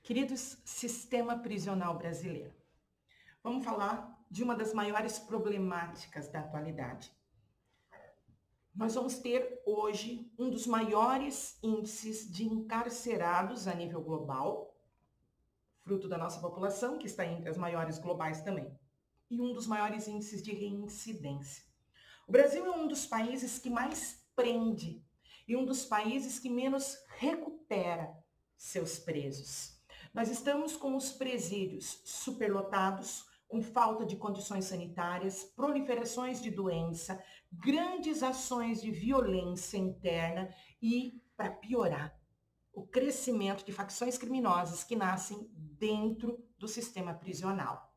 Queridos, sistema prisional brasileiro. Vamos falar de uma das maiores problemáticas da atualidade. Nós vamos ter hoje um dos maiores índices de encarcerados a nível global, fruto da nossa população, que está entre as maiores globais também, e um dos maiores índices de reincidência. O Brasil é um dos países que mais prende e um dos países que menos recupera seus presos. Nós estamos com os presídios superlotados, com falta de condições sanitárias, proliferações de doença, grandes ações de violência interna e, para piorar, o crescimento de facções criminosas que nascem dentro do sistema prisional.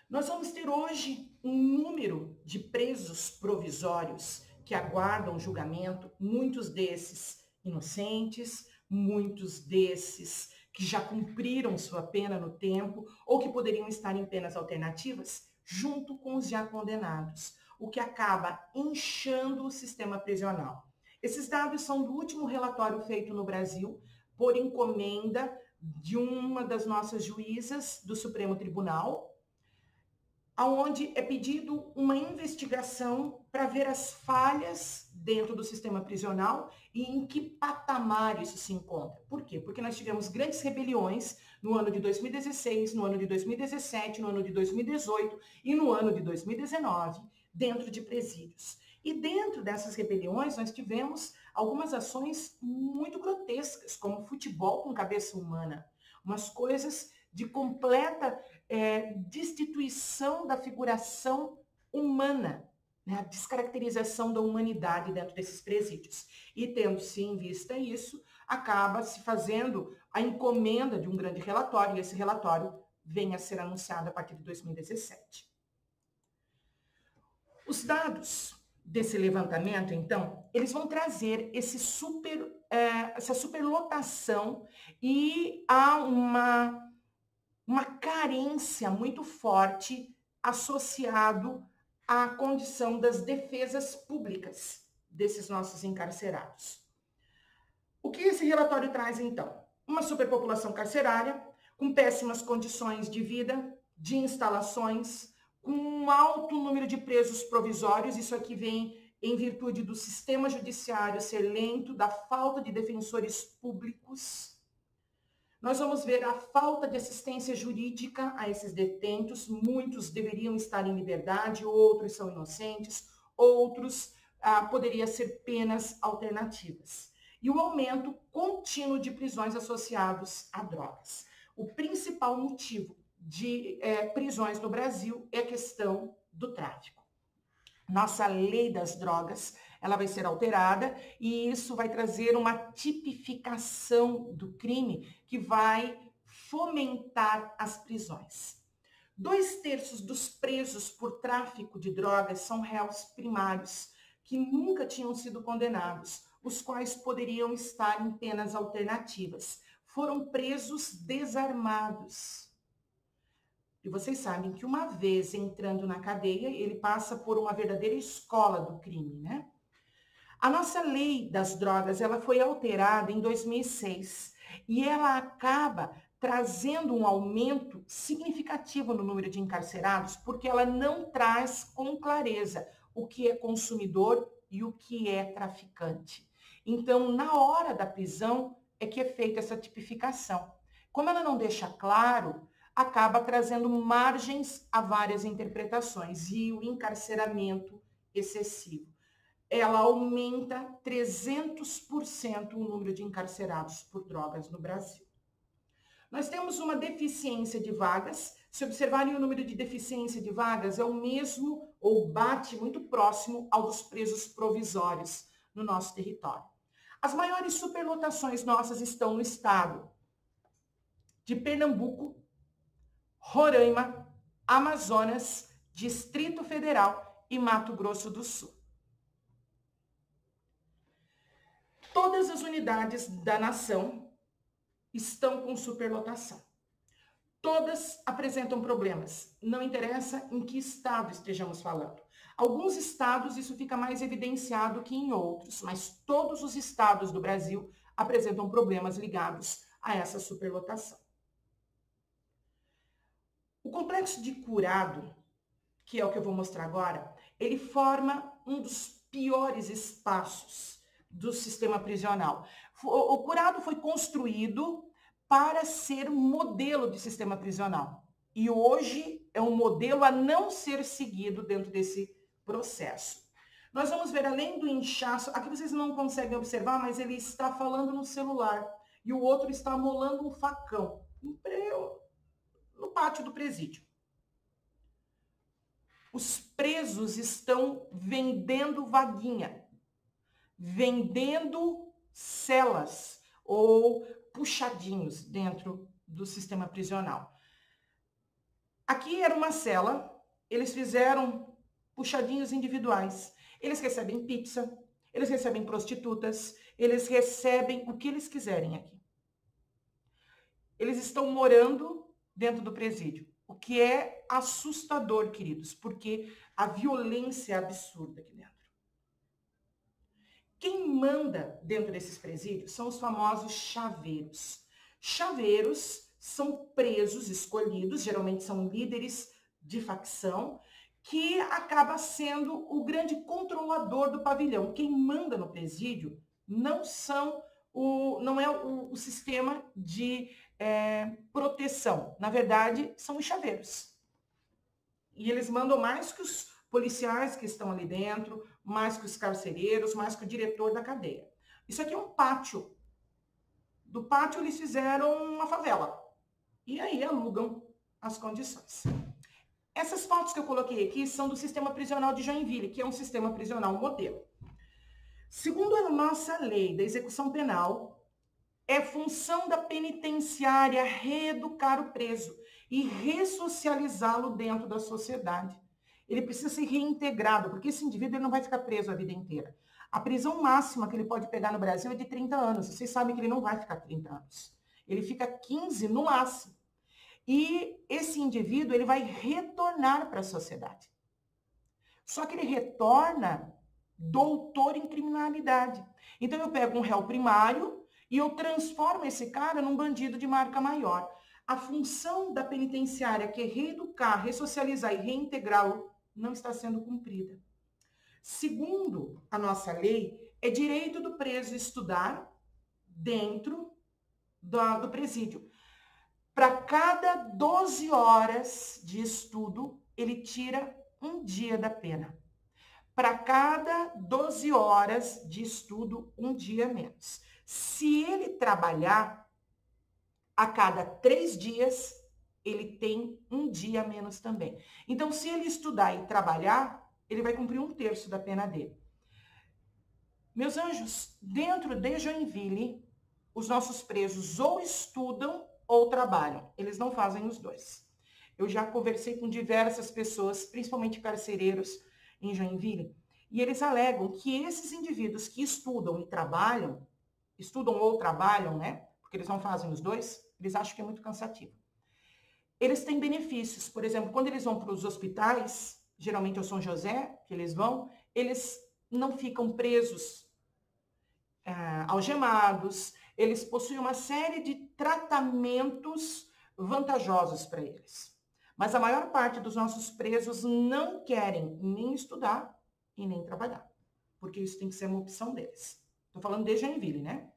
Nós vamos ter hoje um número de presos provisórios que aguardam julgamento, muitos desses inocentes, muitos desses que já cumpriram sua pena no tempo ou que poderiam estar em penas alternativas, junto com os já condenados, o que acaba inchando o sistema prisional. Esses dados são do último relatório feito no Brasil por encomenda de uma das nossas juízas do Supremo Tribunal, onde é pedido uma investigação para ver as falhas dentro do sistema prisional e em que patamar isso se encontra. Por quê? Porque nós tivemos grandes rebeliões no ano de 2016, no ano de 2017, no ano de 2018 e no ano de 2019, dentro de presídios. E dentro dessas rebeliões nós tivemos algumas ações muito grotescas, como futebol com cabeça humana, umas coisas de completa destituição da figuração humana, né? A descaracterização da humanidade dentro desses presídios. E tendo-se em vista isso, acaba se fazendo a encomenda de um grande relatório, e esse relatório vem a ser anunciado a partir de 2017. Os dados desse levantamento, então, eles vão trazer essa superlotação e há uma carência muito forte associado à condição das defesas públicas desses nossos encarcerados. O que esse relatório traz, então? Uma superpopulação carcerária, com péssimas condições de vida, de instalações, com um alto número de presos provisórios, isso aqui vem em virtude do sistema judiciário ser lento, da falta de defensores públicos. Nós vamos ver a falta de assistência jurídica a esses detentos. Muitos deveriam estar em liberdade, outros são inocentes, outros poderiam ser penas alternativas. E o aumento contínuo de prisões associados a drogas. O principal motivo de prisões no Brasil é a questão do tráfico. Nossa lei das drogas, ela vai ser alterada e isso vai trazer uma tipificação do crime que vai fomentar as prisões. 2/3 dos presos por tráfico de drogas são réus primários, que nunca tinham sido condenados, os quais poderiam estar em penas alternativas. Foram presos desarmados. E vocês sabem que uma vez entrando na cadeia, ele passa por uma verdadeira escola do crime, né? A nossa lei das drogas, ela foi alterada em 2006 e ela acaba trazendo um aumento significativo no número de encarcerados, porque ela não traz com clareza o que é consumidor e o que é traficante. Então, na hora da prisão é que é feita essa tipificação. Como ela não deixa claro, acaba trazendo margens a várias interpretações e o encarceramento excessivo. Ela aumenta 300% o número de encarcerados por drogas no Brasil. Nós temos uma deficiência de vagas. Se observarem o número de deficiência de vagas, é o mesmo ou bate muito próximo ao dos presos provisórios no nosso território. As maiores superlotações nossas estão no estado de Pernambuco, Roraima, Amazonas, Distrito Federal e Mato Grosso do Sul. Todas as unidades da nação estão com superlotação. Todas apresentam problemas, não interessa em que estado estejamos falando. Alguns estados isso fica mais evidenciado que em outros, mas todos os estados do Brasil apresentam problemas ligados a essa superlotação. O complexo de Curado, que é o que eu vou mostrar agora, ele forma um dos piores espaços do sistema prisional. O Curado foi construído para ser modelo de sistema prisional. E hoje é um modelo a não ser seguido dentro desse processo. Nós vamos ver, além do inchaço, aqui vocês não conseguem observar, mas ele está falando no celular. E o outro está amolando um facão no pátio do presídio. Os presos estão vendendo vaguinha, vendendo celas ou puxadinhos dentro do sistema prisional. Aqui era uma cela, eles fizeram puxadinhos individuais. Eles recebem pizza, eles recebem prostitutas, eles recebem o que eles quiserem aqui. Eles estão morando dentro do presídio, o que é assustador, queridos, porque a violência é absurda aqui dentro. Quem manda dentro desses presídios são os famosos chaveiros. Chaveiros são presos escolhidos, geralmente são líderes de facção, que acaba sendo o grande controlador do pavilhão. Quem manda no presídio não é o sistema de proteção. Na verdade, são os chaveiros. E eles mandam mais que os policiais que estão ali dentro, mais que os carcereiros, mais que o diretor da cadeia. Isso aqui é um pátio. Do pátio eles fizeram uma favela. E aí alugam as condições. Essas fotos que eu coloquei aqui são do sistema prisional de Joinville, que é um sistema prisional modelo. Segundo a nossa lei da execução penal, é função da penitenciária reeducar o preso e ressocializá-lo dentro da sociedade. Ele precisa ser reintegrado, porque esse indivíduo ele não vai ficar preso a vida inteira. A prisão máxima que ele pode pegar no Brasil é de 30 anos. Vocês sabem que ele não vai ficar 30 anos. Ele fica 15 no máximo. E esse indivíduo ele vai retornar para a sociedade. Só que ele retorna doutor em criminalidade. Então eu pego um réu primário e eu transformo esse cara num bandido de marca maior. A função da penitenciária, que é reeducar, ressocializar e reintegrá-lo, não está sendo cumprida. Segundo a nossa lei, é direito do preso estudar dentro do presídio. Para cada 12 horas de estudo, ele tira um dia da pena. Para cada 12 horas de estudo, um dia menos. Se ele trabalhar, a cada 3 dias, ele tem um dia menos também. Então, se ele estudar e trabalhar, ele vai cumprir 1/3 da pena dele. Meus anjos, dentro de Joinville, os nossos presos ou estudam ou trabalham. Eles não fazem os dois. Eu já conversei com diversas pessoas, principalmente carcereiros em Joinville, e eles alegam que esses indivíduos que estudam e trabalham, estudam ou trabalham, né? Porque eles não fazem os dois, eles acham que é muito cansativo. Eles têm benefícios. Por exemplo, quando eles vão para os hospitais, geralmente é o São José que eles vão, eles não ficam presos, algemados, eles possuem uma série de tratamentos vantajosos para eles. Mas a maior parte dos nossos presos não querem nem estudar e nem trabalhar, porque isso tem que ser uma opção deles. Estou falando de Joinville, né?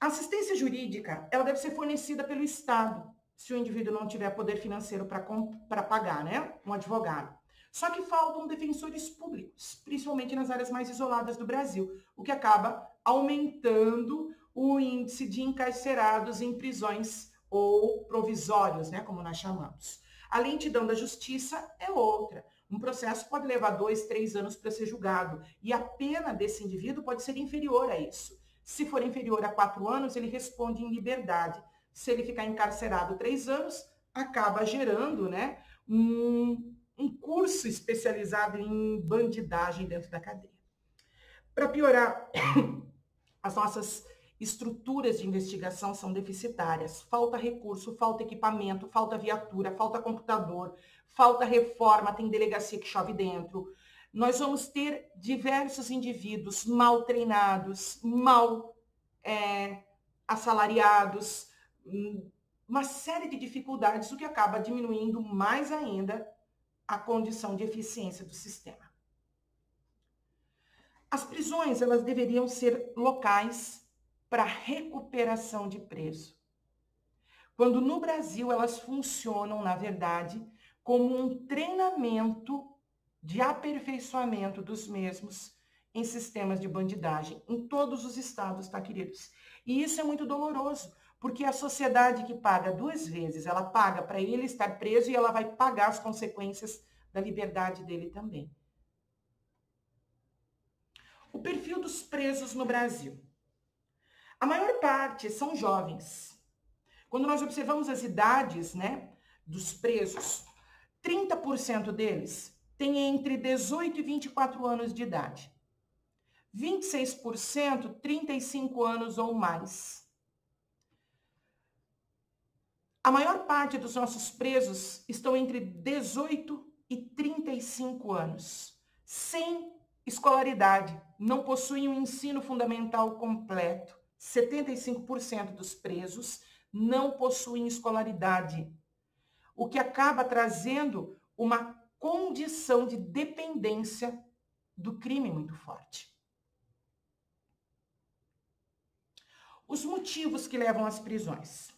A assistência jurídica, ela deve ser fornecida pelo Estado, se o indivíduo não tiver poder financeiro para pagar, né? Um advogado. Só que faltam defensores públicos, principalmente nas áreas mais isoladas do Brasil, o que acaba aumentando o índice de encarcerados em prisões ou provisórios, né, como nós chamamos. A lentidão da justiça é outra. Um processo pode levar 2, 3 anos para ser julgado e a pena desse indivíduo pode ser inferior a isso. Se for inferior a 4 anos, ele responde em liberdade. Se ele ficar encarcerado 3 anos, acaba gerando, né, um curso especializado em bandidagem dentro da cadeia. Para piorar, as nossas estruturas de investigação são deficitárias. Falta recurso, falta equipamento, falta viatura, falta computador, falta reforma, tem delegacia que chove dentro. Nós vamos ter diversos indivíduos mal treinados, mal assalariados, uma série de dificuldades, o que acaba diminuindo mais ainda a condição de eficiência do sistema. As prisões, elas deveriam ser locais para recuperação de preso, quando no Brasil elas funcionam, na verdade, como um treinamento de aperfeiçoamento dos mesmos em sistemas de bandidagem, em todos os estados, tá, queridos? E isso é muito doloroso, porque a sociedade que paga duas vezes, ela paga para ele estar preso e ela vai pagar as consequências da liberdade dele também. O perfil dos presos no Brasil. A maior parte são jovens. Quando nós observamos as idades, né, dos presos, 30% deles têm entre 18 e 24 anos de idade. 26%, 35 anos ou mais. A maior parte dos nossos presos estão entre 18 e 35 anos, sem escolaridade, não possuem um ensino fundamental completo. 75% dos presos não possuem escolaridade, o que acaba trazendo uma condição de dependência do crime muito forte. Os motivos que levam às prisões.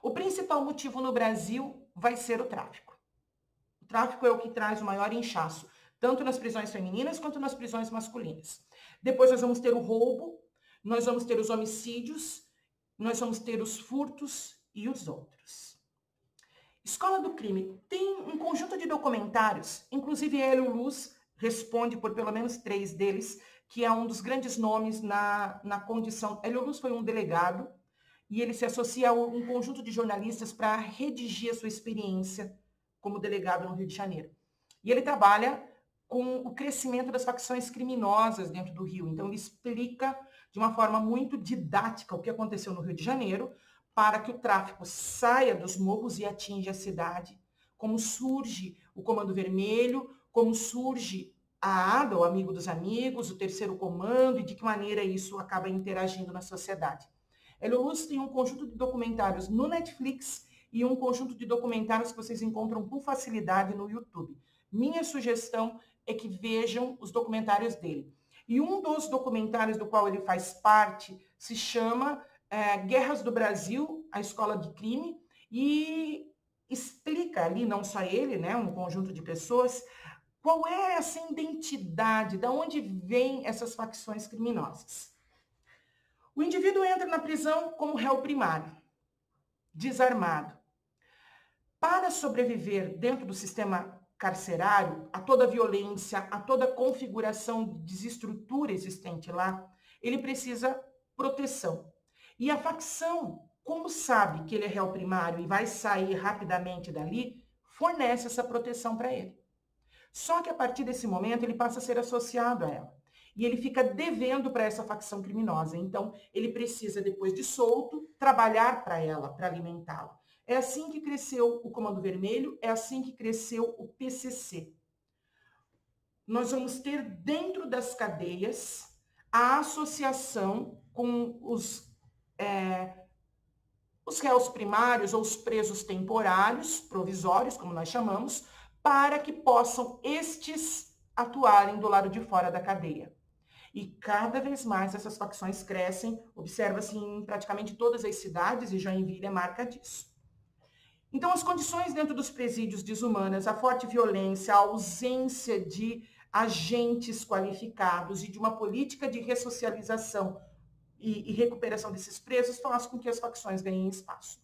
O principal motivo no Brasil vai ser o tráfico. O tráfico é o que traz o maior inchaço, tanto nas prisões femininas quanto nas prisões masculinas. Depois nós vamos ter o roubo, nós vamos ter os homicídios, nós vamos ter os furtos e os outros. Escola do Crime tem um conjunto de documentários, inclusive Hélio Luz responde por pelo menos 3 deles, que é um dos grandes nomes na condição. Hélio Luz foi um delegado e ele se associa a um conjunto de jornalistas para redigir a sua experiência como delegado no Rio de Janeiro. E ele trabalha com o crescimento das facções criminosas dentro do Rio. Então, ele explica de uma forma muito didática o que aconteceu no Rio de Janeiro para que o tráfico saia dos morros e atinja a cidade, como surge o Comando Vermelho, como surge a ADA, o Amigo dos Amigos, o Terceiro Comando, e de que maneira isso acaba interagindo na sociedade. Hélio Luz tem um conjunto de documentários no Netflix e um conjunto de documentários que vocês encontram com facilidade no YouTube. Minha sugestão é que vejam os documentários dele. E um dos documentários do qual ele faz parte se chama Guerras do Brasil, a Escola de Crime, e explica ali, não só ele, né, um conjunto de pessoas, qual é essa identidade, de onde vêm essas facções criminosas. O indivíduo entra na prisão como réu primário, desarmado. Para sobreviver dentro do sistema carcerário, a toda a violência, a toda a configuração de desestrutura existente lá, ele precisa proteção. E a facção, como sabe que ele é réu primário e vai sair rapidamente dali, fornece essa proteção para ele. Só que a partir desse momento ele passa a ser associado a ela. E ele fica devendo para essa facção criminosa. Então, ele precisa, depois de solto, trabalhar para ela, para alimentá-la. É assim que cresceu o Comando Vermelho, é assim que cresceu o PCC. Nós vamos ter dentro das cadeias a associação com os réus primários ou os presos temporários, provisórios, como nós chamamos, para que possam estes atuarem do lado de fora da cadeia. E cada vez mais essas facções crescem, observa-se em praticamente todas as cidades, e Joinville é marca disso. Então, as condições dentro dos presídios desumanas, a forte violência, a ausência de agentes qualificados e de uma política de ressocialização e recuperação desses presos faz com que as facções ganhem espaço.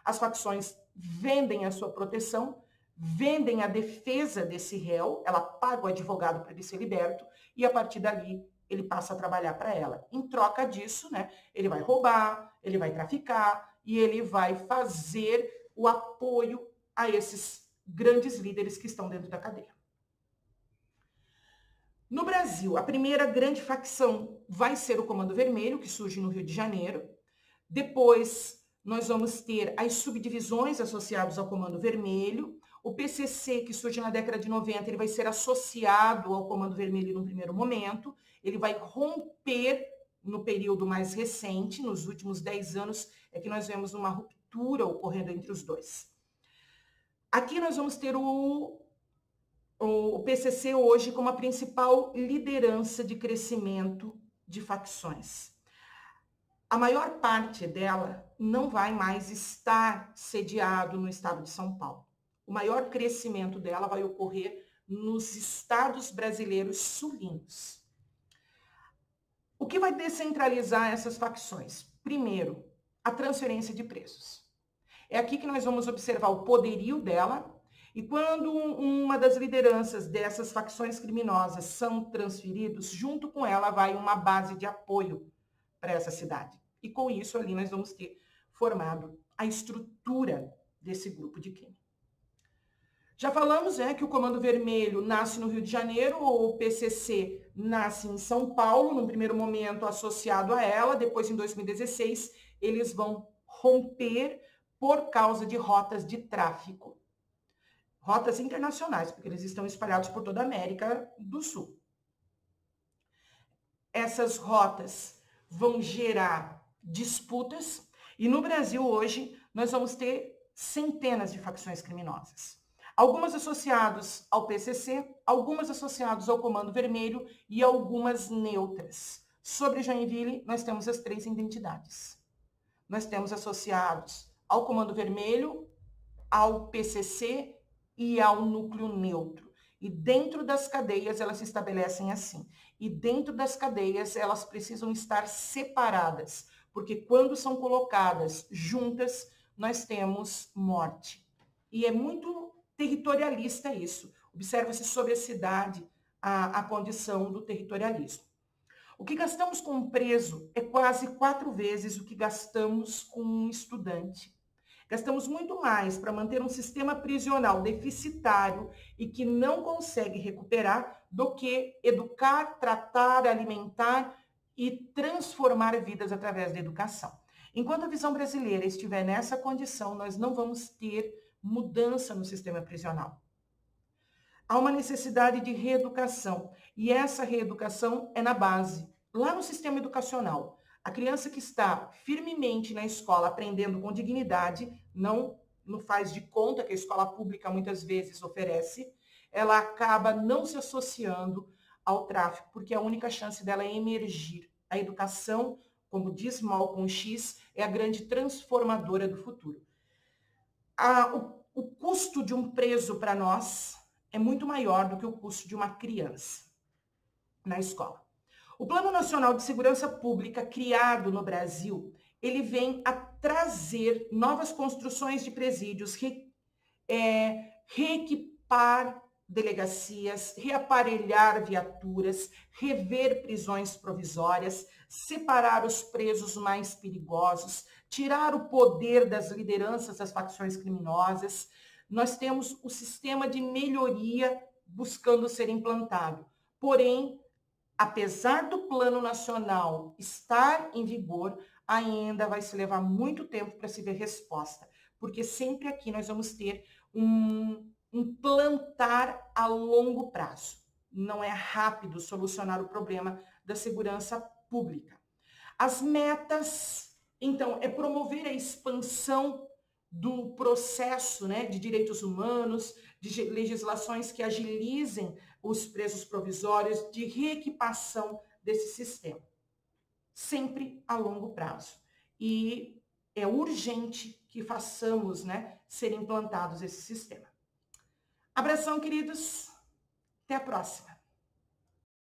As facções vendem a sua proteção, vendem a defesa desse réu, ela paga o advogado para ele ser liberto, e a partir dali ele passa a trabalhar para ela. Em troca disso, né, ele vai roubar, ele vai traficar e ele vai fazer o apoio a esses grandes líderes que estão dentro da cadeia. No Brasil, a primeira grande facção vai ser o Comando Vermelho, que surge no Rio de Janeiro. Depois, nós vamos ter as subdivisões associadas ao Comando Vermelho. O PCC, que surge na década de 90, ele vai ser associado ao Comando Vermelho no primeiro momento. Ele vai romper no período mais recente, nos últimos 10 anos, é que nós vemos uma ruptura ocorrendo entre os dois. Aqui nós vamos ter o PCC hoje como a principal liderança de crescimento de facções. A maior parte dela não vai mais estar sediado no estado de São Paulo. O maior crescimento dela vai ocorrer nos estados brasileiros sulinos. O que vai descentralizar essas facções? Primeiro, a transferência de preços. É aqui que nós vamos observar o poderio dela, e quando uma das lideranças dessas facções criminosas são transferidos, junto com ela vai uma base de apoio para essa cidade. E com isso ali nós vamos ter formado a estrutura desse grupo de crime. Já falamos que o Comando Vermelho nasce no Rio de Janeiro, ou o PCC nasce em São Paulo, num primeiro momento associado a ela, depois em 2016 eles vão romper por causa de rotas de tráfico. Rotas internacionais, porque eles estão espalhados por toda a América do Sul. Essas rotas vão gerar disputas, e no Brasil hoje nós vamos ter centenas de facções criminosas. Algumas associadas ao PCC, algumas associadas ao Comando Vermelho e algumas neutras. Sobre Joinville, nós temos as 3 identidades. Nós temos associados ao Comando Vermelho, ao PCC e ao núcleo neutro. E dentro das cadeias elas se estabelecem assim. E dentro das cadeias elas precisam estar separadas, porque quando são colocadas juntas, nós temos morte. E é muito territorialista isso. Observa-se sobre a cidade a condição do territorialismo. O que gastamos com um preso é quase 4 vezes o que gastamos com um estudante. Gastamos muito mais para manter um sistema prisional deficitário e que não consegue recuperar do que educar, tratar, alimentar e transformar vidas através da educação. Enquanto a visão brasileira estiver nessa condição, nós não vamos ter mudança no sistema prisional. Há uma necessidade de reeducação, e essa reeducação é na base, lá no sistema educacional. A criança que está firmemente na escola, aprendendo com dignidade, não faz de conta que a escola pública muitas vezes oferece, ela acaba não se associando ao tráfico, porque a única chance dela é emergir. A educação, como diz Malcolm X, é a grande transformadora do futuro. O custo de um preso para nós é muito maior do que o custo de uma criança na escola. O Plano Nacional de Segurança Pública, criado no Brasil, ele vem a trazer novas construções de presídios, reequipar delegacias, reaparelhar viaturas, rever prisões provisórias, separar os presos mais perigosos, tirar o poder das lideranças das facções criminosas. Nós temos o sistema de melhoria buscando ser implantado. Porém, apesar do Plano Nacional estar em vigor, ainda vai se levar muito tempo para se ver resposta, porque sempre aqui nós vamos ter um plantar a longo prazo. Não é rápido solucionar o problema da segurança pública. As metas, então, é promover a expansão do processo, de direitos humanos, de legislações que agilizem os presos provisórios, de reequipação desse sistema. Sempre a longo prazo. E é urgente que façamos, ser implantados esse sistema. Abração, queridos. Até a próxima.